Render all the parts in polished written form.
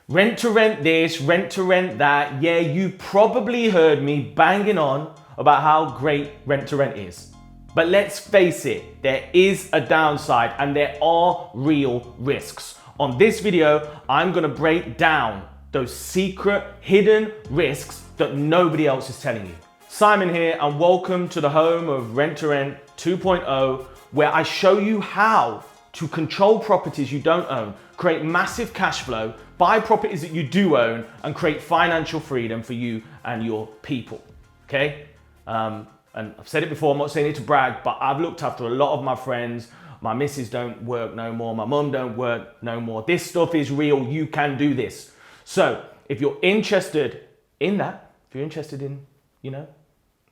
Rent to rent this, rent to rent that. Yeah, you probably heard me banging on about how great rent to rent is. But let's face it, there is a downside and there are real risks. On this video, I'm gonna break down those secret, hidden risks that nobody else is telling you. Simon here, and welcome to the home of Rent to Rent 2.0, where I show you how to control properties you don't own, create massive cash flow, buy properties that you do own, and create financial freedom for you and your people, okay? And I've said it before, I'm not saying it to brag, but I've looked after a lot of my friends. My missus don't work no more, my mum don't work no more. This stuff is real, you can do this. So if you're interested in that, if you're interested in,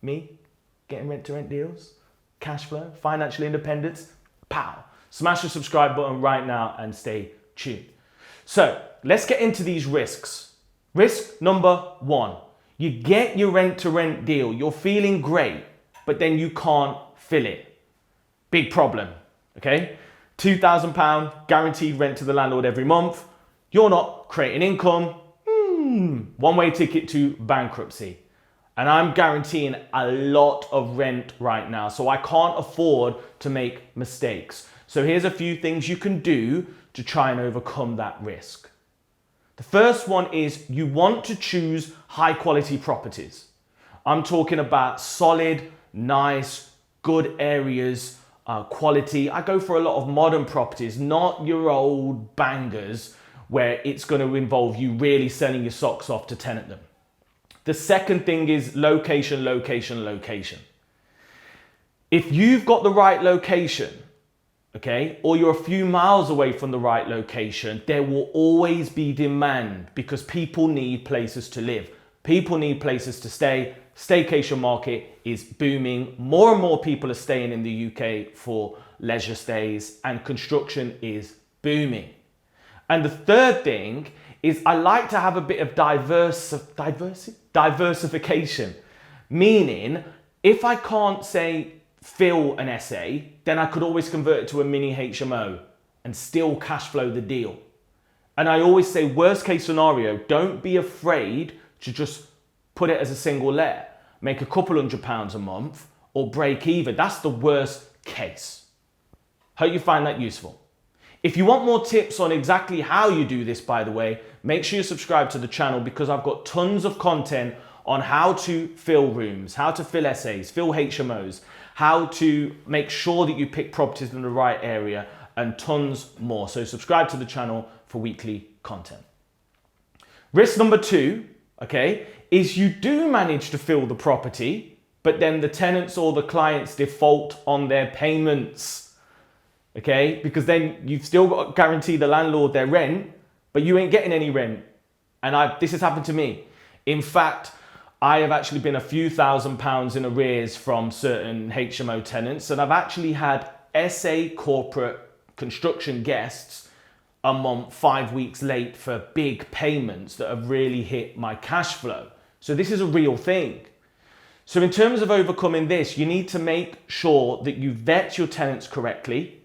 me, getting rent to rent deals, cash flow, financial independence, pow, smash the subscribe button right now and stay tuned. So let's get into these risks. Risk number one, you get your rent to rent deal, you're feeling great, but then you can't fill it. Big problem, okay? £2,000 guaranteed rent to the landlord every month. You're not creating income. One-way ticket to bankruptcy. And I'm guaranteeing a lot of rent right now, so I can't afford to make mistakes. So here's a few things you can do to try and overcome that risk. The first one is you want to choose high quality properties. I'm talking about solid, nice, good areas, quality. I go for a lot of modern properties, not your old bangers where it's going to involve you really selling your socks off to tenant them. The second thing is location, location, location. If you've got the right location, okay, or you're a few miles away from the right location, there will always be demand because people need places to live. People need places to stay. Staycation market is booming. More and more people are staying in the UK for leisure stays, and construction is booming. And the third thing is I like to have a bit of diversification, meaning if I can't say fill an SA, then I could always convert it to a mini HMO and still cash flow the deal. And I always say worst case scenario, don't be afraid to just put it as a single let, make a couple £100 a month or break even. That's the worst case. Hope you find that useful. If you want more tips on exactly how you do this, by the way, make sure you subscribe to the channel because I've got tons of content on how to fill rooms, how to fill SAs, fill HMOs, how to make sure that you pick properties in the right area, and tons more. So subscribe to the channel for weekly content. Risk number two, okay, is you do manage to fill the property, but then the tenants or the clients default on their payments. Okay, because then you've still got to guarantee the landlord their rent, but you ain't getting any rent. And this has happened to me. In fact, I have actually been a few £1,000s in arrears from certain HMO tenants, and I've actually had SA corporate construction guests a month, 5 weeks late for big payments that have really hit my cash flow. So this is a real thing. So in terms of overcoming this, you need to make sure that you vet your tenants correctly.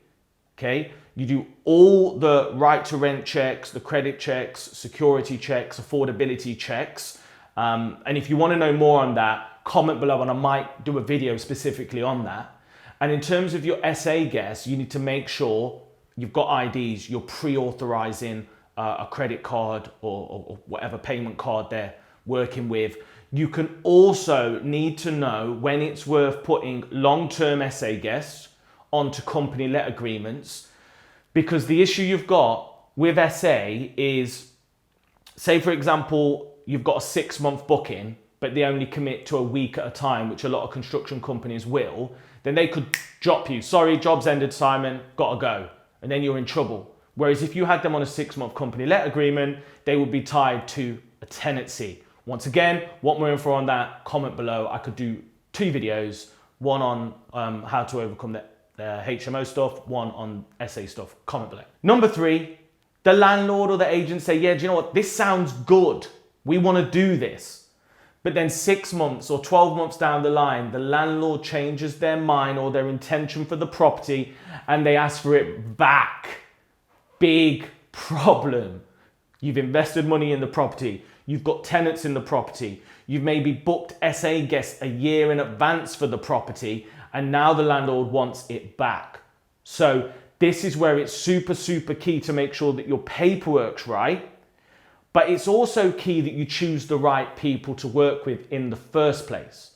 Okay, you do all the right to rent checks, the credit checks, security checks, affordability checks. And if you want to know more on that, comment below and I might do a video specifically on that. And in terms of your SA guests, you need to make sure you've got IDs, you're pre-authorizing a credit card or whatever payment card they're working with. You can also need to know when it's worth putting long-term SA guests onto company let agreements, because the issue you've got with SA is, say for example, you've got a 6-month booking, but they only commit to a week at a time, which a lot of construction companies will, then they could drop you. Sorry, job's ended, Simon, gotta go. And then you're in trouble. Whereas if you had them on a 6-month company let agreement, they would be tied to a tenancy. Once again, what more info on that, comment below. I could do 2 videos, one on how to overcome the HMO stuff, one on SA stuff, comment below. Number 3, the landlord or the agent say, yeah, do you know what, this sounds good, we want to do this. But then 6 months or 12 months down the line, the landlord changes their mind or their intention for the property and they ask for it back. Big problem. You've invested money in the property. You've got tenants in the property. You've maybe booked SA guests a year in advance for the property, and now the landlord wants it back. So this is where it's super, super key to make sure that your paperwork's right, but it's also key that you choose the right people to work with in the first place.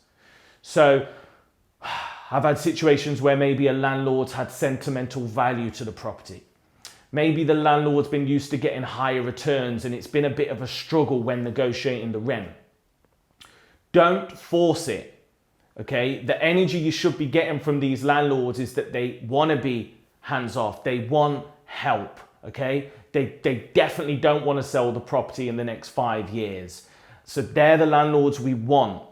So I've had situations where maybe a landlord's had sentimental value to the property. Maybe the landlord's been used to getting higher returns and it's been a bit of a struggle when negotiating the rent. Don't force it, okay? The energy you should be getting from these landlords is that they want to be hands off. They want help, okay? They definitely don't want to sell the property in the next 5 years. So they're the landlords we want.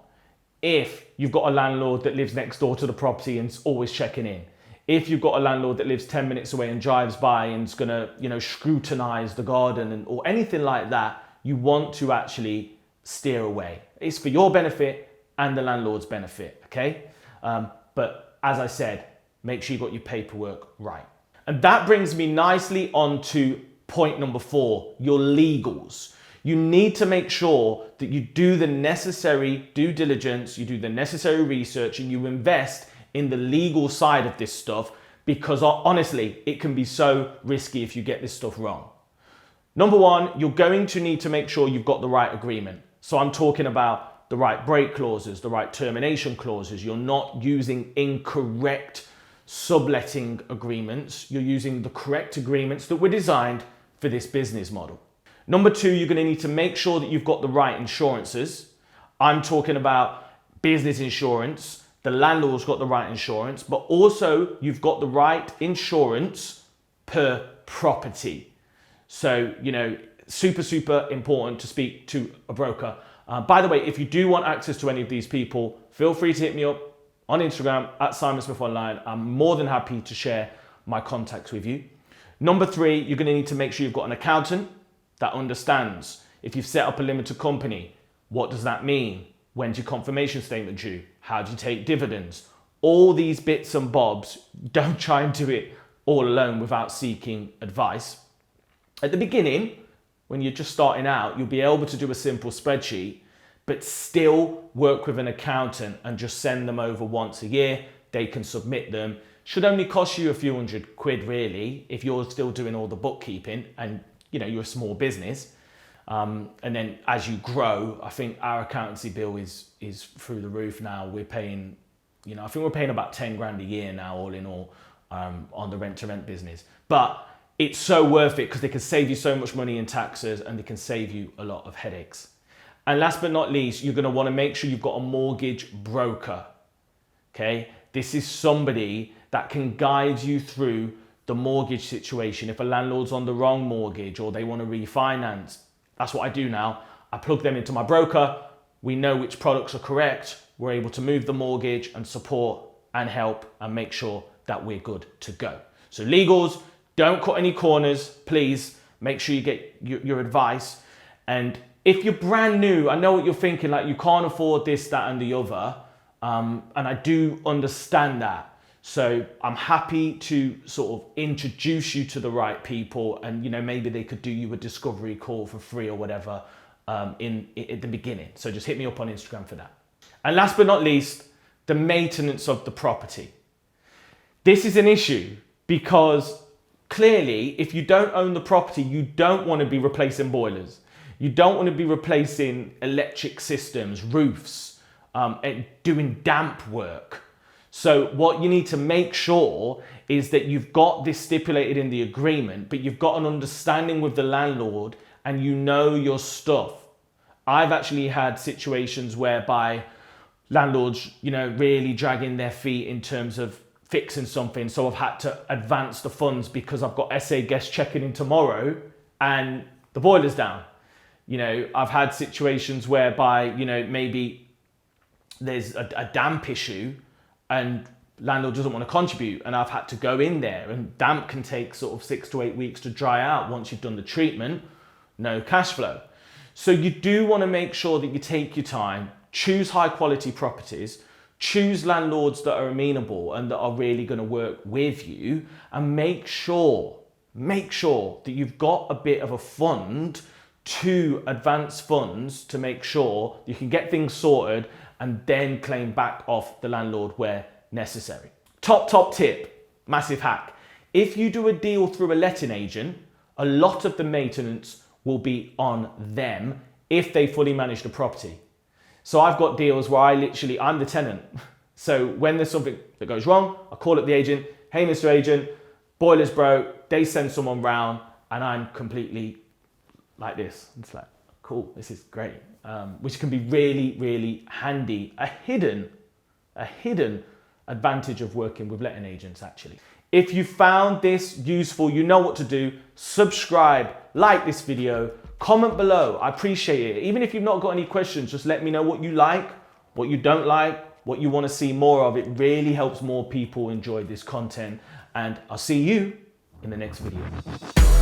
If you've got a landlord that lives next door to the property and is always checking in. If you've got a landlord that lives 10 minutes away and drives by and is gonna, scrutinize the garden or anything like that, you want to actually steer away. It's for your benefit and the landlord's benefit, okay? But as I said, make sure you got your paperwork right. And that brings me nicely on to point number 4, your legals. You need to make sure that you do the necessary due diligence, you do the necessary research, and you invest in the legal side of this stuff, because honestly, it can be so risky if you get this stuff wrong. Number 1, you're going to need to make sure you've got the right agreement. So I'm talking about the right break clauses, the right termination clauses. You're not using incorrect subletting agreements. You're using the correct agreements that were designed for this business model. Number 2, you're going to need to make sure that you've got the right insurances. I'm talking about business insurance. The landlord's got the right insurance, but also you've got the right insurance per property. So, super, super important to speak to a broker. By the way, if you do want access to any of these people, feel free to hit me up on Instagram at Simon Smith Online. I'm more than happy to share my contacts with you. Number 3, you're going to need to make sure you've got an accountant that understands. If you've set up a limited company, what does that mean? When's your confirmation statement due? How do you take dividends? All these bits and bobs, don't try and do it all alone without seeking advice. At the beginning, when you're just starting out, you'll be able to do a simple spreadsheet, but still work with an accountant and just send them over once a year. They can submit them. Should only cost you a few £100 really, if you're still doing all the bookkeeping and you're a small business. And then as you grow, I think our accountancy bill is through the roof now. We're paying, I think we're paying about 10 grand a year now, all in all, on the rent to rent business. But it's so worth it because they can save you so much money in taxes and they can save you a lot of headaches. And last but not least, you're going to want to make sure you've got a mortgage broker. Okay. This is somebody that can guide you through the mortgage situation. If a landlord's on the wrong mortgage or they want to refinance, that's what I do now. I plug them into my broker. We know which products are correct. We're able to move the mortgage and support and help and make sure that we're good to go. So legals, don't cut any corners, please. Make sure you get your advice. And if you're brand new, I know what you're thinking, like you can't afford this, that, and the other. And I do understand that. So I'm happy to sort of introduce you to the right people, and maybe they could do you a discovery call for free or whatever at the beginning. So just hit me up on Instagram for that. And last but not least, the maintenance of the property. This is an issue because clearly if you don't own the property, you don't want to be replacing boilers. You don't want to be replacing electric systems, roofs, and doing damp work. So what you need to make sure is that you've got this stipulated in the agreement, but you've got an understanding with the landlord and you know your stuff. I've actually had situations whereby landlords, really dragging their feet in terms of fixing something. So I've had to advance the funds because I've got SA guests checking in tomorrow and the boiler's down. I've had situations whereby, maybe there's a damp issue and landlord doesn't want to contribute, and I've had to go in there, and damp can take sort of 6 to 8 weeks to dry out. Once you've done the treatment, no cash flow. So you do want to make sure that you take your time, choose high quality properties, choose landlords that are amenable and that are really going to work with you, and make sure that you've got a bit of a fund to advance funds to make sure you can get things sorted and then claim back off the landlord where necessary. Top tip, massive hack. If you do a deal through a letting agent, a lot of the maintenance will be on them if they fully manage the property. So I've got deals where I'm the tenant. So when there's something that goes wrong, I call up the agent, hey, Mr. Agent, boiler's broke, they send someone round and I'm completely like this. It's like, cool, this is great. Which can be really, really handy. A hidden advantage of working with letting agents, actually. If you found this useful, you know what to do. Subscribe, like this video, comment below. I appreciate it. Even if you've not got any questions, just let me know what you like, what you don't like, what you want to see more of. It really helps more people enjoy this content. And I'll see you in the next video.